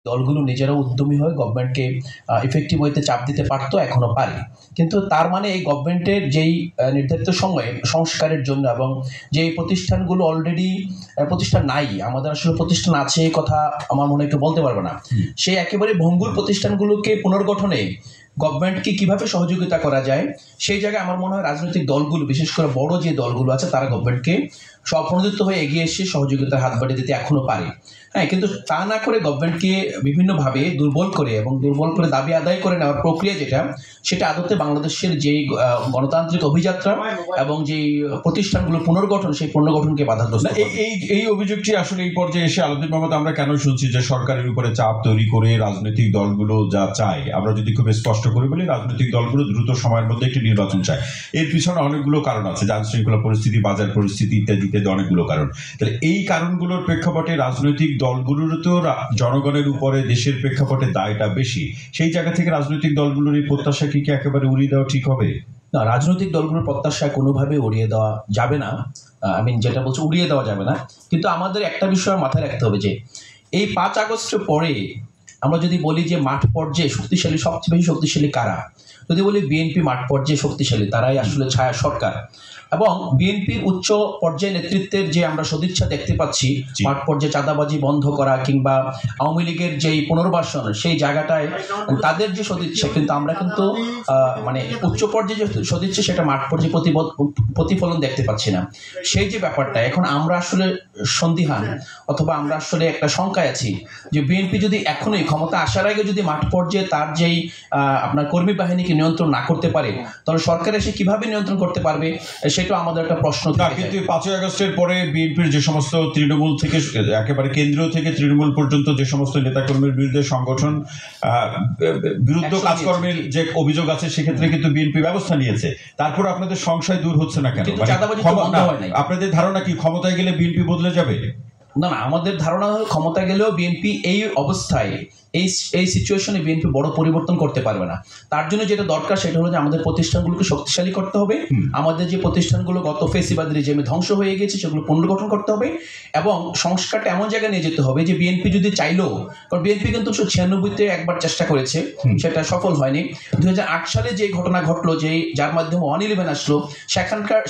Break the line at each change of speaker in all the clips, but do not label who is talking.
দলগুলো নিজেরা উদ্যমী হয়ে গভর্নমেন্টকে ইফেক্টিভ ওয়েতে চাপ দিতে পারতো, এখনো পারে। কিন্তু তার মানে এই গভর্নমেন্টের যেই নির্ধারিত সময়ে সংস্কারের জন্য এবং যেই প্রতিষ্ঠানগুলো অলরেডি প্রতিষ্ঠান নাই, আমাদের আসলে প্রতিষ্ঠান আছে এই কথা আমার মনে হয় কেউ বলতে পারবে না, সেই একেবারে ভঙ্গুর প্রতিষ্ঠানগুলোকে পুনর্গঠনে গভর্নমেন্টকে কিভাবে সহযোগিতা করা যায় সেই জায়গায় আমার মনে হয় রাজনৈতিক দলগুলো, বিশেষ করে বড় যে দলগুলো আছে, তারা গভর্নমেন্টকে স্বপ্রণোদিত হয়ে এগিয়ে এসে সহযোগিতার হাত বাড়িয়ে দিতে এখনো পারে। হ্যাঁ, কিন্তু তা না করে গভর্নমেন্টকে বিভিন্নভাবে দুর্বল করে দাবি আদায় করে নেওয়ার প্রক্রিয়া যেটা, সেটা আদতে বাংলাদেশের যেই গণতান্ত্রিক অভিযাত্রা এবং যেই প্রতিষ্ঠানগুলো পুনর্গঠন, সেই পুনর্গঠনকে বাধাগ্রস্ত।
এই অভিযোগটি আসলে এই পর্যায়ে এসে আলাউদ্দিন মোহাম্মদ আমরা কেন শুনছি যে সরকারের উপরে চাপ তৈরি করে রাজনৈতিক দলগুলো যা চায়, আমরা যদি খুব স্পষ্ট করে বলি, রাজনৈতিক দলগুলো দ্রুত সময়ের মধ্যে একটি নির্বাচন চায়। এর পিছনে অনেকগুলো কারণ আছে, আইন শৃঙ্খলা পরিস্থিতি, বাজার পরিস্থিতি ইত্যাদি ইত্যাদি অনেকগুলো কারণ। তাহলে এই কারণগুলোর প্রেক্ষাপটে রাজনৈতিক দলগুলোর তো জনগণের উপরে দেশের প্রেক্ষাপটে দায়টা বেশি। সেই জায়গা থেকে রাজনৈতিক দলগুলোর এই প্রত্যাশা কি একেবারে উড়িয়ে দেওয়া ঠিক হবে?
না, রাজনৈতিক দলগুলোর প্রত্যাশা কোনোভাবে উড়িয়ে দেওয়া যাবে না। যেটা বলছি, উড়িয়ে দেওয়া যাবে না, কিন্তু আমাদের একটা বিষয় মাথায় রাখতে হবে যে এই 5 আগস্টের পরে আমরা যদি বলি যে মাঠ পর্যায়ে শক্তিশালী, সবচেয়ে বেশি শক্তিশালী কারা, যদি বলি বিএনপি মাঠ পর্যায়ে শক্তিশালী, তারাই আসলে ছায়া সরকার। এবং বিএনপির উচ্চ পর্যায়ে নেতৃত্বের যে আমরা সদিচ্ছা দেখতে পাচ্ছি, মাঠ পর্যায়ে চাঁদাবাজি বন্ধ করা কিংবা আওয়ামী লীগের যেই পুনর্বাসন, সেই জায়গাটায় তাদের যে সদিচ্ছা, কিন্তু আমরা কিন্তু উচ্চ পর্যায়ে যে সদিচ্ছা, সেটা মাঠ পর্যায়ে প্রতিফলন দেখতে পাচ্ছি না। সেই যে ব্যাপারটা, এখন আমরা আসলে সন্দিহান অথবা আমরা আসলে একটা শঙ্কায় আছি যে বিএনপি যদি এখনই ক্ষমতা আসার আগে যদি মাঠ পর্যায়ে তার যেই আপনার কর্মী বাহিনীকে নিয়ন্ত্রণ না করতে পারে, তাহলে সরকার এসে কিভাবে নিয়ন্ত্রণ করতে পারবে, সেটা আমাদের একটা প্রশ্ন।
কিন্তু 5 আগস্টের পরে বিএনপির যে সমস্ত তৃণমূল থেকে একেবারে কেন্দ্রীয় থেকে তৃণমূল পর্যন্ত যে সমস্ত নেতাকর্মীর বিরুদ্ধে সংগঠন বিরুদ্ধ কাজকর্মের যে অভিযোগ আছে, সেক্ষেত্রে কিন্তু বিএনপি ব্যবস্থা নিয়েছে। তারপর আপনাদের সংশয় দূর হচ্ছে না কেন? আপনাদের ধারণা কি ক্ষমতায় গেলে বিএনপি বদলে যাবে?
না, আমাদের ধারণা হলো ক্ষমতা গেলেও বিএনপি এই অবস্থায়, এই সিচুয়েশনে বিএনপি বড় পরিবর্তন করতে পারবে না। তার জন্য যেটা দরকার সেটা হলো যে আমাদের প্রতিষ্ঠানগুলোকে শক্তিশালী করতে হবে। আমাদের যে প্রতিষ্ঠানগুলো গত ফেসিবাদী রেজিমে ধ্বংস হয়ে গেছে, সেগুলো পুনর্গঠন করতে হবে এবং সংস্কারটা এমন জায়গায় নিয়ে যেতে হবে যে বিএনপি যদি চাইলেও, কারণ বিএনপি কিন্তু 96-তে একবার চেষ্টা করেছে, সেটা সফল হয়নি। 2008 সালে যে ঘটনা ঘটলো, যার মাধ্যমে 111 আসলো,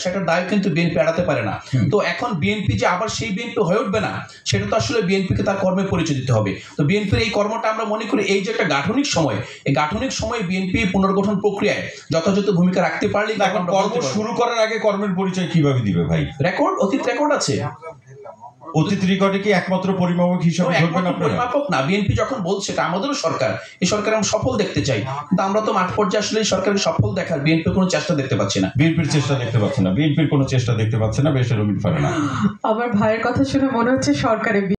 সেটার দায় কিন্তু বিএনপি এড়াতে পারে না। তো এখন বিএনপি যে আবার সেই বিএনপি হয়ে উঠবে না, সেটা তো আসলে বিএনপিকে তার কর্মে পরিচয় দিতে হবে। তো বিএনপির এই কর্মটা আমরা মনে করি এই যে একটা গাঠনিক সময়, এই গাঠনিক সময় বিএনপি পুনর্গঠন প্রক্রিয়ায় যথাযথ ভূমিকা রাখতে পারলে,
কর্ম শুরু করার আগে কর্মের পরিচয় কিভাবে দিবে ভাই?
অতীত রেকর্ড আছে।
অতীত রেকর্ডে কি একমাত্র পরিমাপক হিসাবে ধরবেন আপনারা?
পরিমাপক না, বিএনপি যখন বলছে, এটা আমাদেরও সরকার, এই সরকার আমরা সফল দেখতে চাই, কিন্তু আমরা তো মাঠ পর্যায়ে আসলে এই সরকারের সফল দেখার বিএনপির কোনো চেষ্টা দেখতে পাচ্ছি না।
বিএনপির কোনো চেষ্টা দেখতে পাচ্ছে না। বেশ, রবিন ফারহানা।
আমার ভাইয়ের কথা শুনে মনে হচ্ছে সরকারে